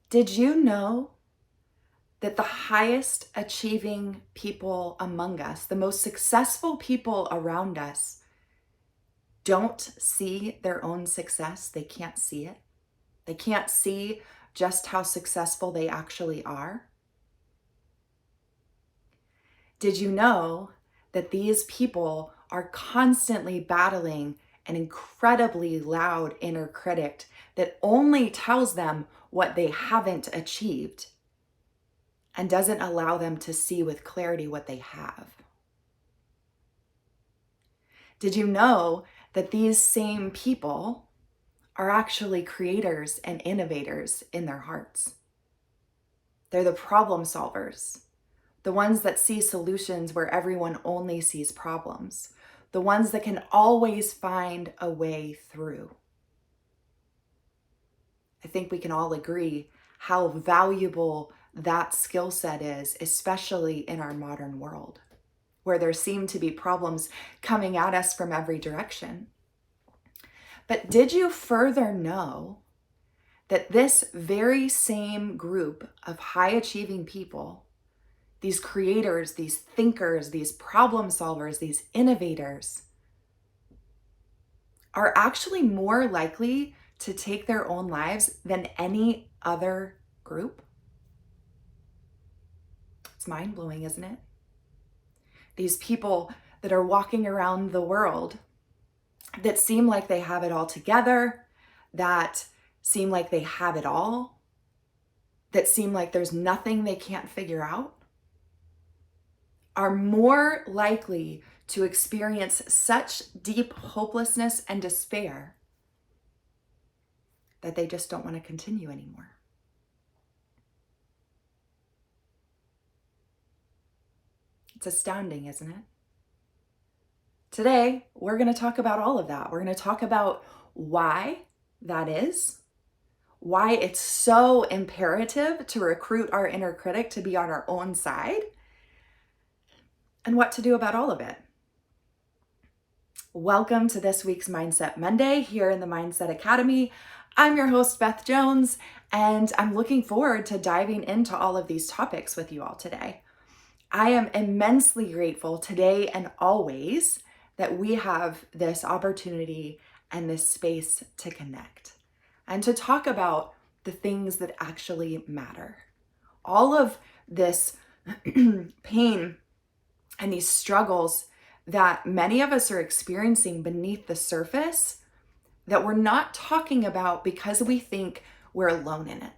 Did you know that the highest achieving people among us, the most successful people around us, don't see their own success? They can't see it. They can't see just how successful they actually are. Did you know that these people are constantly battling an incredibly loud inner critic that only tells them what they haven't achieved and doesn't allow them to see with clarity what they have? Did you know that these same people are actually creators and innovators in their hearts? They're the problem solvers, the ones that see solutions where everyone only sees problems, the ones that can always find a way through. I think we can all agree how valuable that skill set is, especially in our modern world, where there seem to be problems coming at us from every direction. But did you further know that this very same group of high achieving people, these creators, these thinkers, these problem solvers, these innovators, are actually more likely to take their own lives than any other group? It's mind-blowing, isn't it? These people that are walking around the world that seem like they have it all together, that seem like they have it all, that seem like there's nothing they can't figure out, are more likely to experience such deep hopelessness and despair that they just don't want to continue anymore. It's astounding, isn't it? Today, we're going to talk about all of that. We're going to talk about why that is, why it's so imperative to recruit our inner critic to be on our own side, and what to do about all of it. Welcome to this week's Mindset Monday here in the Mindset Academy. I'm your host, Beth Jones, and I'm looking forward to diving into all of these topics with you all today. I am immensely grateful today and always that we have this opportunity and this space to connect and to talk about the things that actually matter. All of this pain and these struggles that many of us are experiencing beneath the surface that we're not talking about because we think we're alone in it,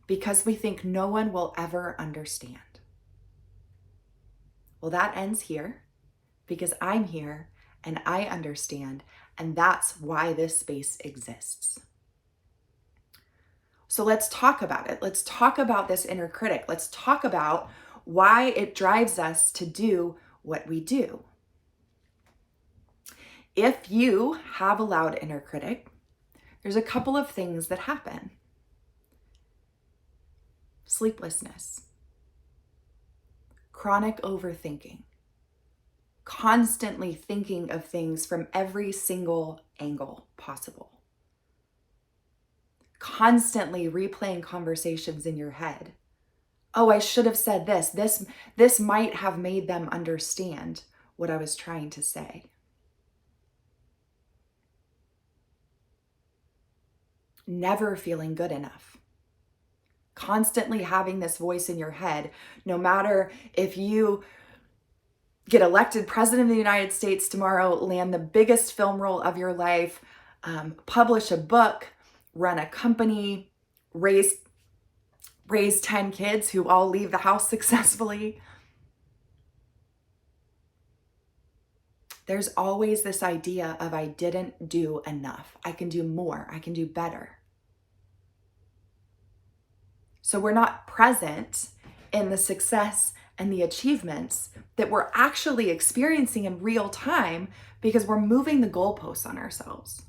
because we think no one will ever understand. Well, that ends here because I'm here and I understand, and that's why this space exists. So let's talk about it. Let's talk about this inner critic. Let's talk about why it drives us to do what we do. If you have a loud inner critic, there's a couple of things that happen. Sleeplessness, chronic overthinking, constantly thinking of things from every single angle possible, constantly replaying conversations in your head. Oh, I should have said this. This might have made them understand what I was trying to say. Never feeling good enough. Constantly having this voice in your head, no matter if you get elected president of the United States tomorrow, land the biggest film role of your life, publish a book, run a company, raise 10 kids who all leave the house successfully. There's always this idea of I didn't do enough. I can do more. I can do better. So we're not present in the success and the achievements that we're actually experiencing in real time because we're moving the goalposts on ourselves.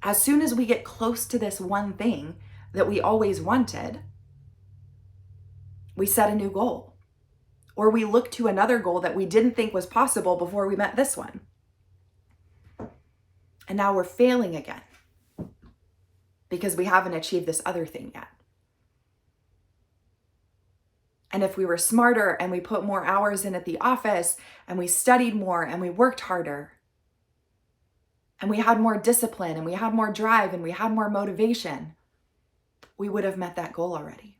As soon as we get close to this one thing that we always wanted, we set a new goal, or we look to another goal that we didn't think was possible before we met this one. And now we're failing again because we haven't achieved this other thing yet. And if we were smarter and we put more hours in at the office and we studied more and we worked harder and we had more discipline and we had more drive and we had more motivation, we would have met that goal already.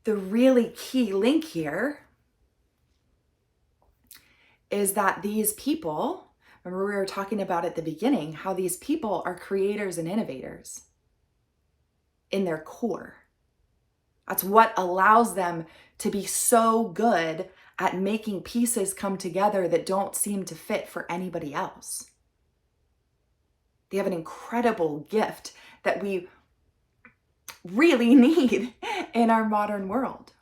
The really key link here is that these people, remember we were talking about at the beginning, how these people are creators and innovators in their core. That's what allows them to be so good at making pieces come together that don't seem to fit for anybody else. They have an incredible gift that we really need in our modern world.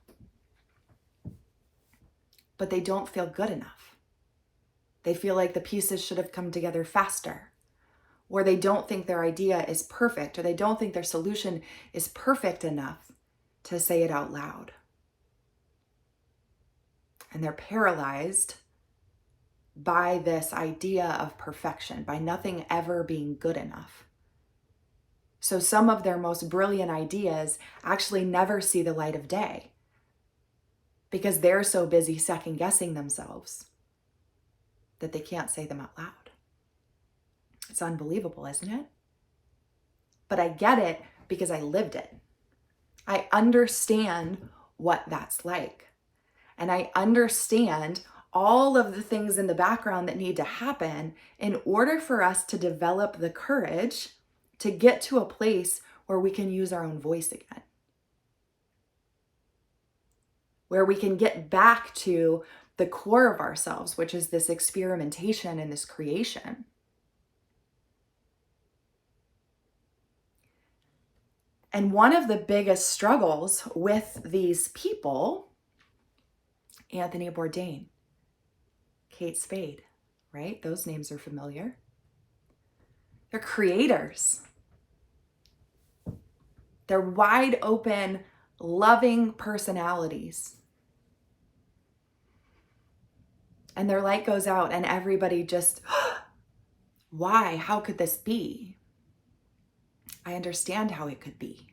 But they don't feel good enough. They feel like the pieces should have come together faster, or they don't think their idea is perfect, or they don't think their solution is perfect enough to say it out loud. And they're paralyzed by this idea of perfection, by nothing ever being good enough. So some of their most brilliant ideas actually never see the light of day because they're so busy second guessing themselves that they can't say them out loud. It's unbelievable, isn't it? But I get it because I lived it. I understand what that's like. And I understand all of the things in the background that need to happen in order for us to develop the courage to get to a place where we can use our own voice again. Where we can get back to the core of ourselves, which is this experimentation and this creation. And one of the biggest struggles with these people, Anthony Bourdain, Kate Spade, right? Those names are familiar. They're creators. They're wide open, loving personalities. And their light goes out and everybody just, why? How could this be? I understand how it could be.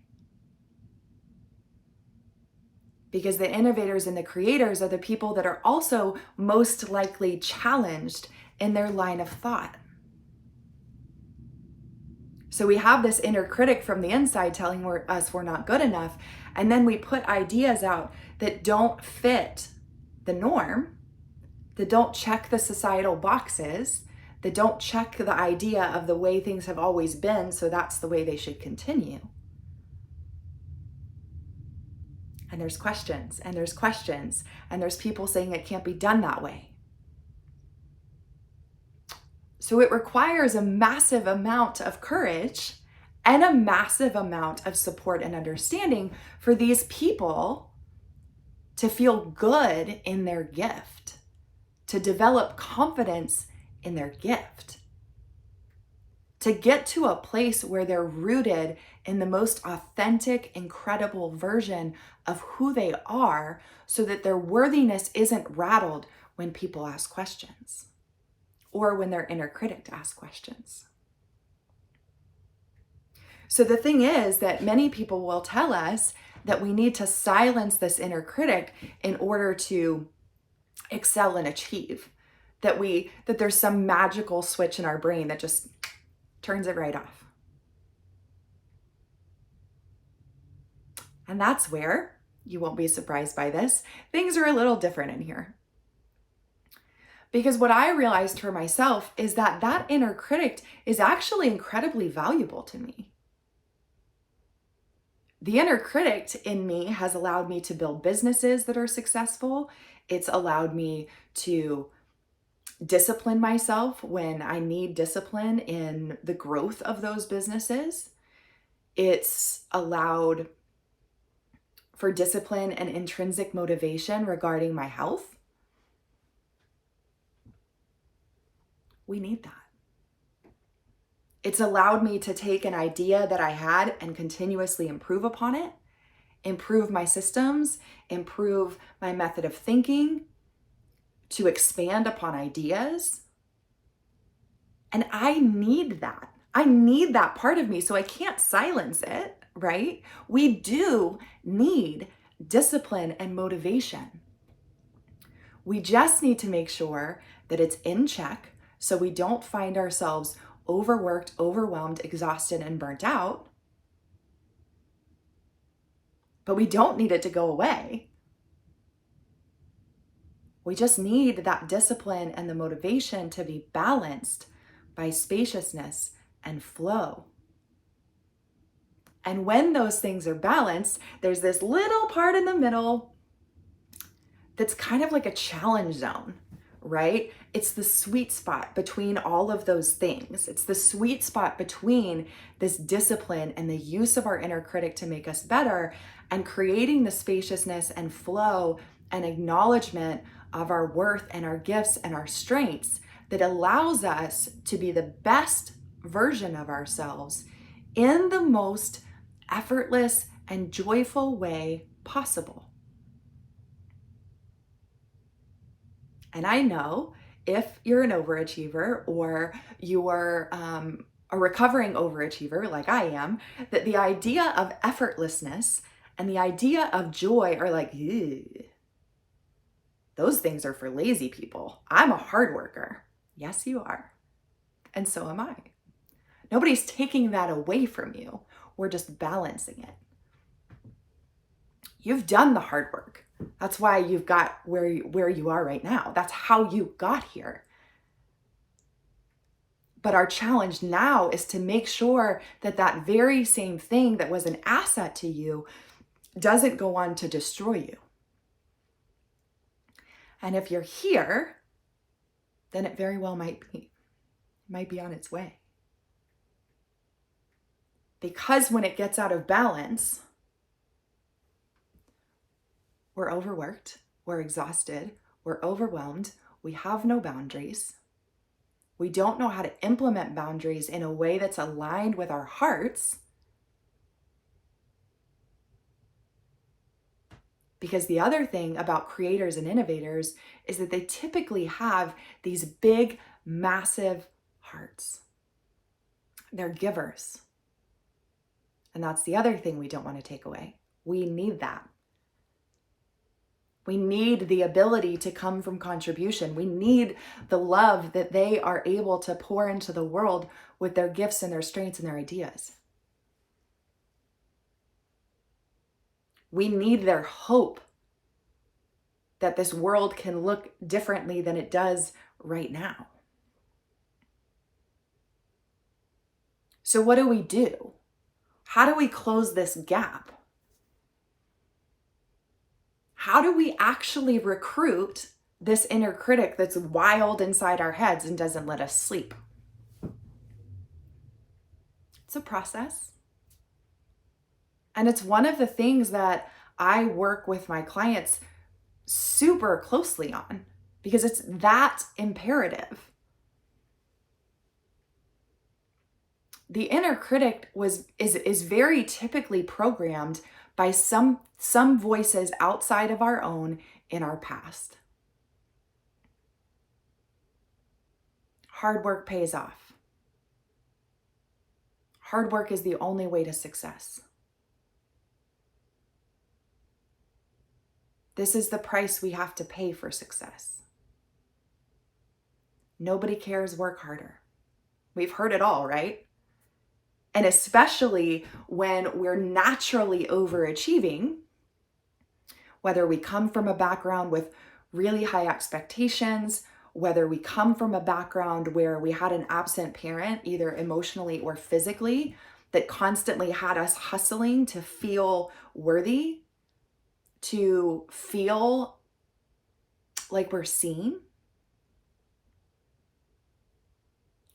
Because the innovators and the creators are the people that are also most likely challenged in their line of thought. So we have this inner critic from the inside telling us we're not good enough, and then we put ideas out that don't fit the norm, that don't check the societal boxes, that don't check the idea of the way things have always been, so that's the way they should continue. And there's questions, and there's questions, and there's people saying it can't be done that way. So it requires a massive amount of courage and a massive amount of support and understanding for these people to feel good in their gift, to develop confidence in their gift, to get to a place where they're rooted in the most authentic, incredible version of who they are, so that their worthiness isn't rattled when people ask questions or when their inner critic asks questions. So the thing is that many people will tell us that we need to silence this inner critic in order to excel and achieve, that there's some magical switch in our brain that just turns it right off. And that's where, you won't be surprised by this, things are a little different in here. Because what I realized for myself is that that inner critic is actually incredibly valuable to me. The inner critic in me has allowed me to build businesses that are successful. It's allowed me to discipline myself when I need discipline in the growth of those businesses. It's allowed for discipline and intrinsic motivation regarding my health. We need that. It's allowed me to take an idea that I had and continuously improve upon it, improve my systems, improve my method of thinking, to expand upon ideas. And I need that. I need that part of me, so I can't silence it. right? We do need discipline and motivation. We just need to make sure that it's in check so we don't find ourselves overworked, overwhelmed, exhausted, and burnt out. But we don't need it to go away. We just need that discipline and the motivation to be balanced by spaciousness and flow. And when those things are balanced, there's this little part in the middle that's kind of like a challenge zone, right? It's the sweet spot between all of those things. It's the sweet spot between this discipline and the use of our inner critic to make us better and creating the spaciousness and flow and acknowledgement of our worth and our gifts and our strengths that allows us to be the best version of ourselves in the most effortless and joyful way possible. And I know if you're an overachiever or you're a recovering overachiever like I am, that the idea of effortlessness and the idea of joy are like, ew. Those things are for lazy people. I'm a hard worker. Yes, you are. And so am I. Nobody's taking that away from you. We're just balancing it. You've done the hard work. That's why you've got where you are right now. That's how you got here. But our challenge now is to make sure that that very same thing that was an asset to you doesn't go on to destroy you. And if you're here, then it very well might be on its way. Because when it gets out of balance, we're overworked, we're exhausted, we're overwhelmed, we have no boundaries. We don't know how to implement boundaries in a way that's aligned with our hearts. Because the other thing about creators and innovators is that they typically have these big, massive hearts. They're givers. And that's the other thing we don't want to take away. We need that. We need the ability to come from contribution. We need the love that they are able to pour into the world with their gifts and their strengths and their ideas. We need their hope that this world can look differently than it does right now. So what do? How do we close this gap? How do we actually recruit this inner critic that's wild inside our heads and doesn't let us sleep? It's a process. And it's one of the things that I work with my clients super closely on because it's that imperative. The inner critic is very typically programmed by some voices outside of our own in our past. Hard work pays off. Hard work is the only way to success. This is the price we have to pay for success. Nobody cares, work harder. We've heard it all, right? And especially when we're naturally overachieving, whether we come from a background with really high expectations, whether we come from a background where we had an absent parent, either emotionally or physically, that constantly had us hustling to feel worthy, to feel like we're seen.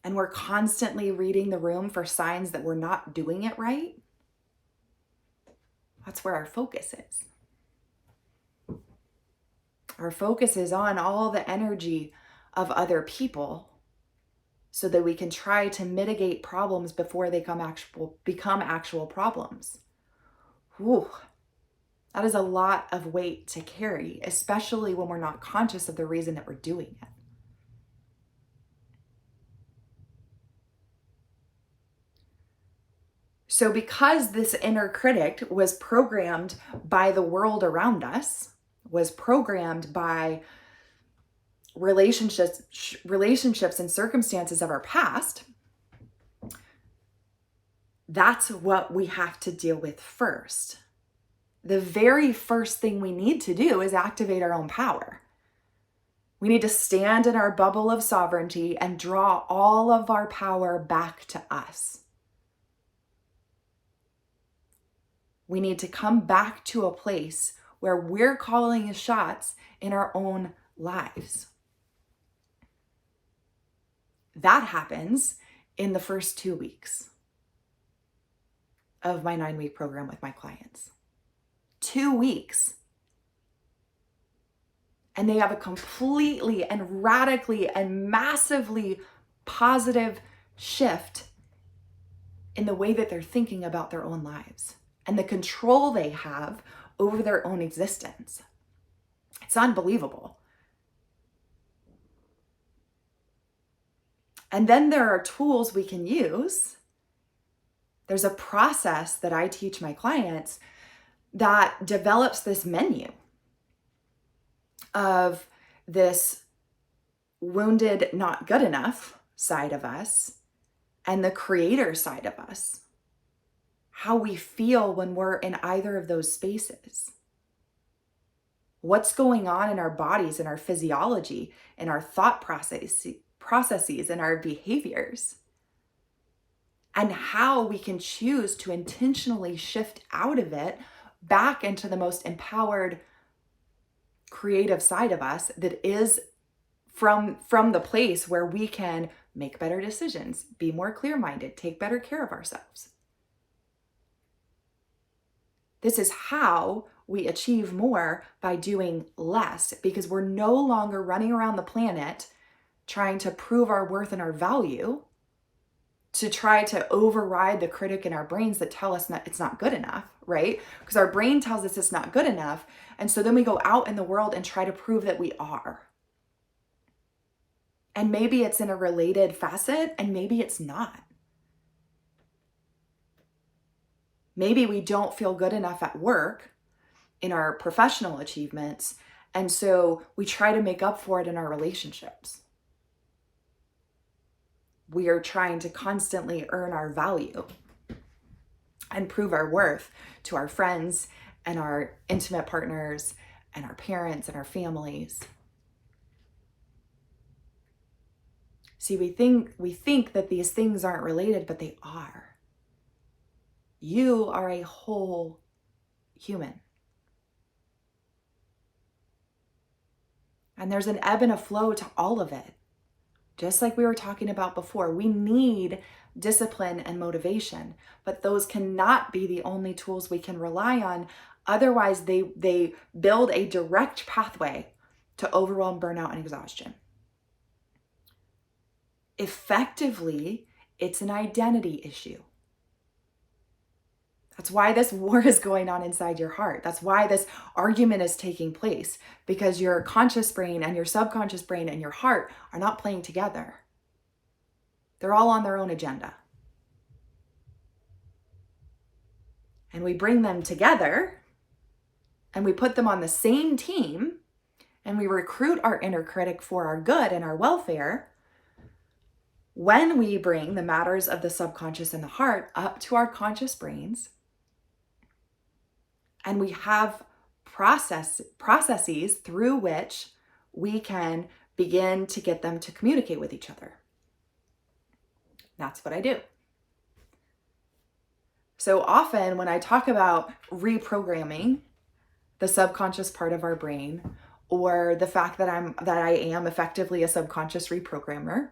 And we're constantly reading the room for signs that we're not doing it right. That's where our focus is. Our focus is on all the energy of other people so that we can try to mitigate problems before they become actual problems. Whew. That is a lot of weight to carry, especially when we're not conscious of the reason that we're doing it. So because this inner critic was programmed by the world around us, was programmed by relationships and circumstances of our past, that's what we have to deal with first. The very first thing we need to do is activate our own power. We need to stand in our bubble of sovereignty and draw all of our power back to us. We need to come back to a place where we're calling the shots in our own lives. That happens in the first 2 weeks of my 9-week program with my clients. 2 weeks. And they have a completely and radically and massively positive shift in the way that they're thinking about their own lives and the control they have over their own existence. It's unbelievable. And then there are tools we can use. There's a process that I teach my clients that develops this menu of this wounded, not good enough side of us and the creator side of us. How we feel when we're in either of those spaces. What's going on in our bodies, in our physiology, in our thought processes, and our behaviors. And how we can choose to intentionally shift out of it back into the most empowered, creative side of us that is from the place where we can make better decisions, be more clear-minded, take better care of ourselves. This is how we achieve more by doing less, because we're no longer running around the planet trying to prove our worth and our value, to try to override the critic in our brains that tell us that it's not good enough, right? Because our brain tells us it's not good enough. And so then we go out in the world and try to prove that we are. And maybe it's in a related facet, and maybe it's not. Maybe we don't feel good enough at work in our professional achievements, and so we try to make up for it in our relationships. We are trying to constantly earn our value and prove our worth to our friends and our intimate partners and our parents and our families. See, we think that these things aren't related, but they are. You are a whole human. And there's an ebb and a flow to all of it. Just like we were talking about before, we need discipline and motivation, but those cannot be the only tools we can rely on. Otherwise, they build a direct pathway to overwhelm, burnout, and exhaustion. Effectively, it's an identity issue. That's why this war is going on inside your heart. That's why this argument is taking place, because your conscious brain and your subconscious brain and your heart are not playing together. They're all on their own agenda. And we bring them together and we put them on the same team and we recruit our inner critic for our good and our welfare when we bring the matters of the subconscious and the heart up to our conscious brains. And we have processes through which we can begin to get them to communicate with each other. That's what I do. So often when I talk about reprogramming the subconscious part of our brain, or the fact that I am effectively a subconscious reprogrammer,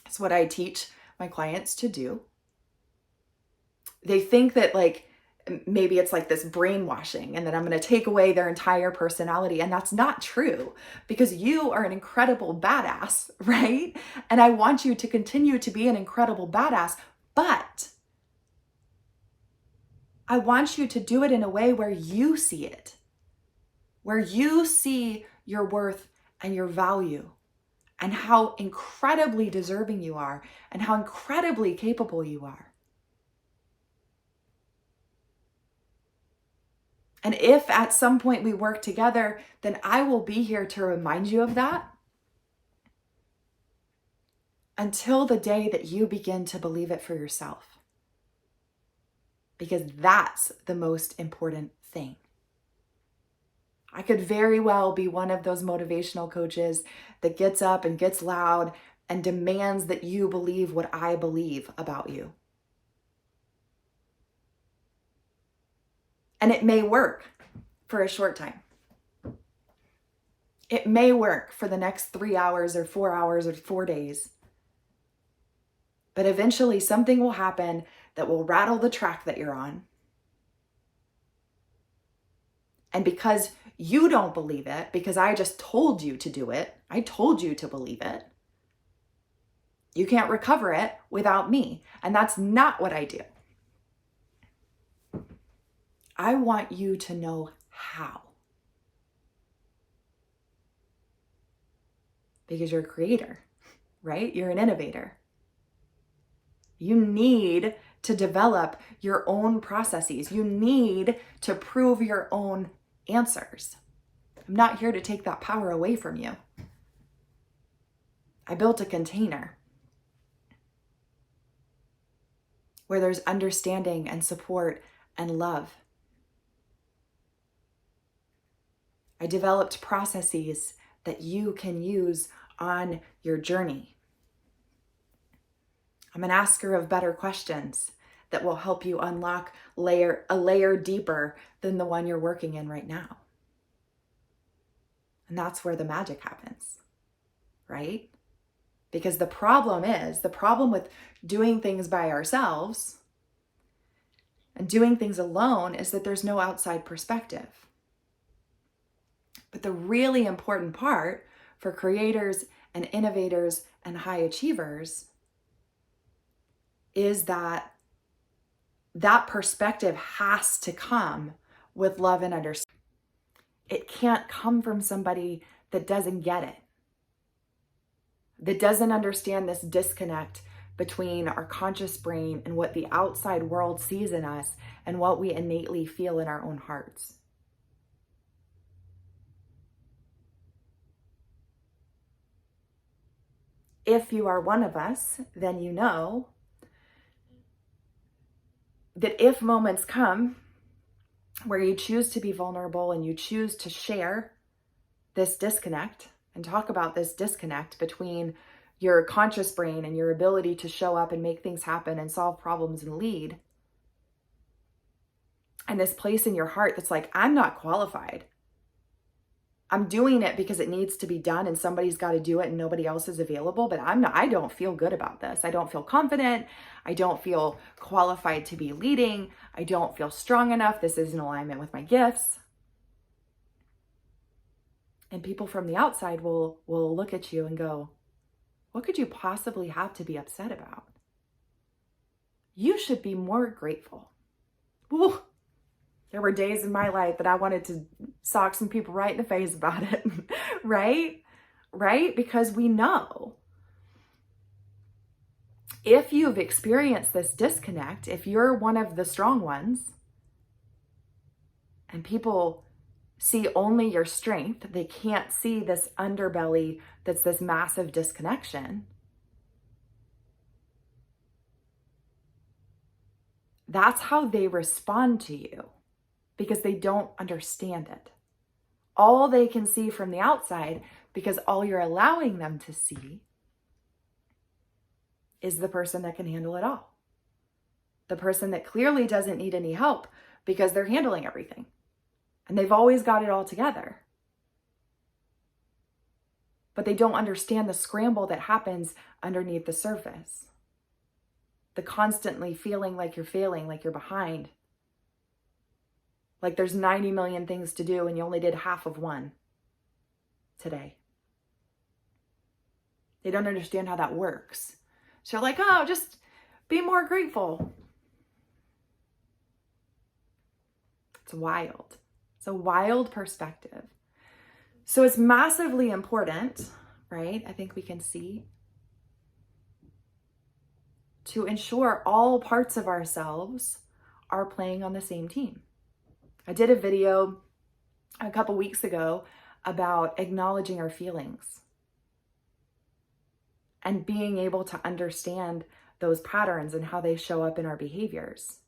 it's what I teach my clients to do. They think that maybe it's like this brainwashing and that I'm going to take away their entire personality. And that's not true, because you are an incredible badass, right? And I want you to continue to be an incredible badass, but I want you to do it in a way where you see it, where you see your worth and your value and how incredibly deserving you are and how incredibly capable you are. And if at some point we work together, then I will be here to remind you of that until the day that you begin to believe it for yourself. Because that's the most important thing. I could very well be one of those motivational coaches that gets up and gets loud and demands that you believe what I believe about you. And it may work for a short time. It may work for the next 3 hours or 4 hours or 4 days. But eventually something will happen that will rattle the track that you're on. And because you don't believe it, because I just told you to do it, I told you to believe it, you can't recover it without me. And that's not what I do. I want you to know how. Because you're a creator, right? You're an innovator. You need to develop your own processes. You need to prove your own answers. I'm not here to take that power away from you. I built a container where there's understanding and support and love. I developed processes that you can use on your journey. I'm an asker of better questions that will help you unlock a layer deeper than the one you're working in right now. And that's where the magic happens, right? Because the problem with doing things by ourselves and doing things alone is that there's no outside perspective. But the really important part for creators and innovators and high achievers is that perspective has to come with love and understanding. It can't come from somebody that doesn't get it, that doesn't understand this disconnect between our conscious brain and what the outside world sees in us and what we innately feel in our own hearts. If you are one of us, then you know that if moments come where you choose to be vulnerable and you choose to share this disconnect and talk about this disconnect between your conscious brain and your ability to show up and make things happen and solve problems and lead, and this place in your heart that's like, I'm not qualified. I'm doing it because it needs to be done and somebody's got to do it and nobody else is available, but I don't feel good about this. I don't feel confident. I don't feel qualified to be leading. I don't feel strong enough. This is in alignment with my gifts. And people from the outside will look at you and go, what could you possibly have to be upset about? You should be more grateful. Ooh. There were days in my life that I wanted to sock some people right in the face about it, right? Right? Because we know if you've experienced this disconnect, if you're one of the strong ones and people see only your strength, they can't see this underbelly that's this massive disconnection. That's how they respond to you. Because they don't understand it. All they can see from the outside, because all you're allowing them to see is the person that can handle it all. The person that clearly doesn't need any help because they're handling everything. And they've always got it all together. But they don't understand the scramble that happens underneath the surface. The constantly feeling like you're failing, like you're behind. Like there's 90 million things to do and you only did half of one today. They don't understand how that works. So they're like, oh, just be more grateful. It's wild. It's a wild perspective. So it's massively important, right? I think we can see to ensure all parts of ourselves are playing on the same team. I did a video a couple weeks ago about acknowledging our feelings and being able to understand those patterns and how they show up in our behaviors.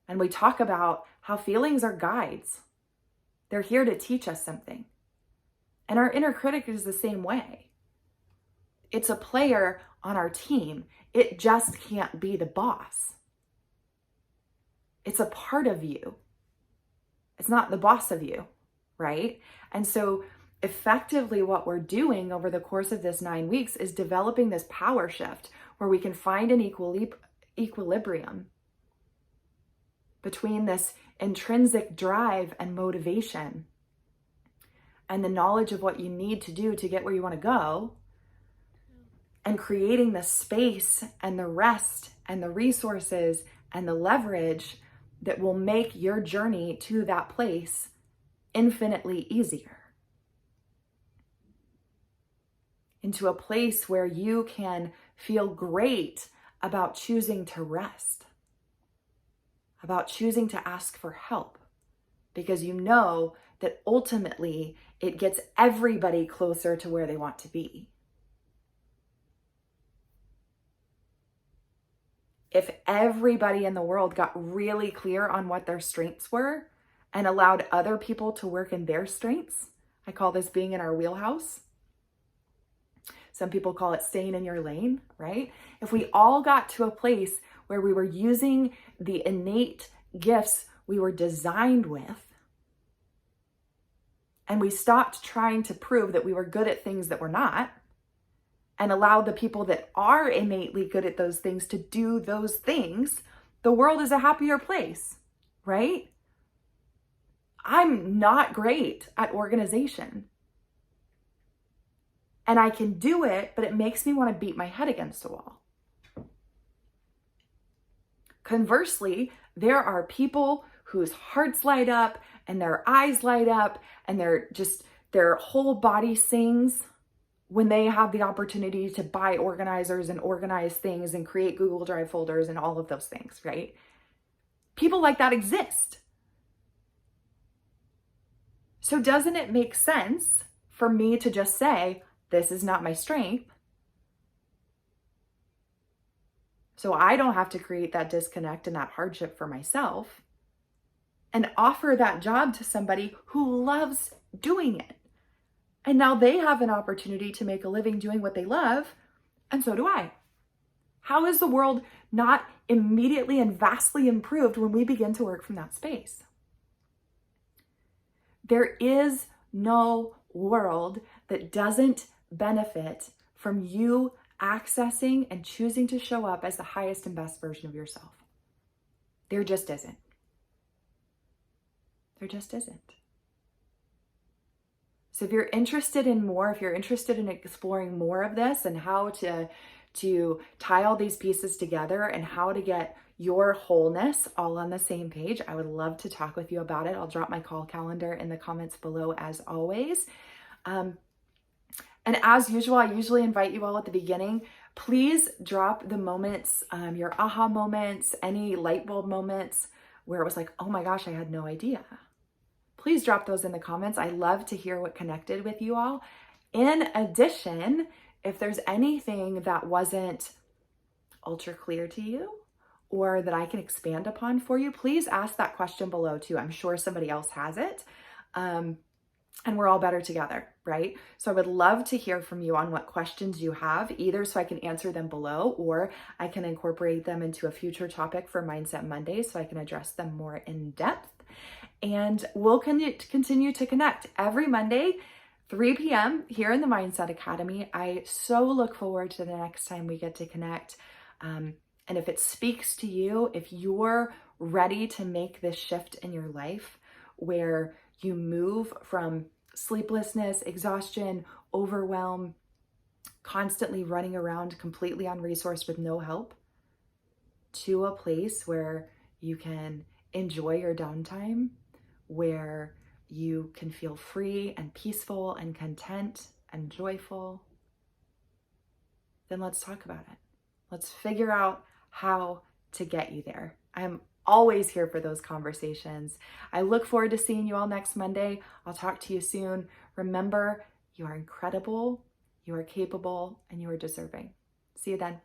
And we talk about how feelings are guides. They're here to teach us something. And our inner critic is the same way. It's a player on our team. It just can't be the boss. It's a part of you. It's not the boss of you, right? And so effectively what we're doing over the course of this 9 weeks is developing this power shift where we can find an equilibrium between this intrinsic drive and motivation and the knowledge of what you need to do to get where you want to go, and creating the space and the rest and the resources and the leverage that will make your journey to that place infinitely easier. Into a place where you can feel great about choosing to rest, about choosing to ask for help, because you know that ultimately it gets everybody closer to where they want to be. If everybody in the world got really clear on what their strengths were and allowed other people to work in their strengths, I call this being in our wheelhouse. Some people call it staying in your lane, right? If we all got to a place where we were using the innate gifts we were designed with, and we stopped trying to prove that we were good at things that we're not, and allowed the people that are innately good at those things to do those things, the world is a happier place, right? I'm not great at organization. And I can do it, but it makes me want to beat my head against a wall. Conversely, there are people whose hearts light up and their eyes light up and their whole body sings when they have the opportunity to buy organizers and organize things and create Google Drive folders and all of those things, right? People like that exist. So doesn't it make sense for me to just say, this is not my strength, so I don't have to create that disconnect and that hardship for myself, and offer that job to somebody who loves doing it? And now they have an opportunity to make a living doing what they love, and so do I. How is the world not immediately and vastly improved when we begin to work from that space? There is no world that doesn't benefit from you accessing and choosing to show up as the highest and best version of yourself. There just isn't. There just isn't. So if you're interested in more, if you're interested in exploring more of this and how to tie all these pieces together and how to get your wholeness all on the same page, I would love to talk with you about it. I'll drop my call calendar in the comments below as always. And as usual, I usually invite you all at the beginning, please drop the moments, your aha moments, any light bulb moments where it was like, oh my gosh, I had no idea. Please drop those in the comments. I love to hear what connected with you all. In addition, if there's anything that wasn't ultra clear to you or that I can expand upon for you, please ask that question below too. I'm sure somebody else has it. And we're all better together, right? So I would love to hear from you on what questions you have, either so I can answer them below or I can incorporate them into a future topic for Mindset Monday so I can address them more in depth. And we'll continue to connect every Monday, 3 p.m. here in the Mindset Academy. I so look forward to the next time we get to connect. And if it speaks to you, if you're ready to make this shift in your life where you move from sleeplessness, exhaustion, overwhelm, constantly running around completely unresourced with no help, to a place where you can enjoy your downtime, where you can feel free and peaceful and content and joyful, then let's talk about it. Let's figure out how to get you there. I'm always here for those conversations. I look forward to seeing you all next Monday. I'll talk to you soon. Remember, you are incredible, you are capable, and you are deserving. See you then.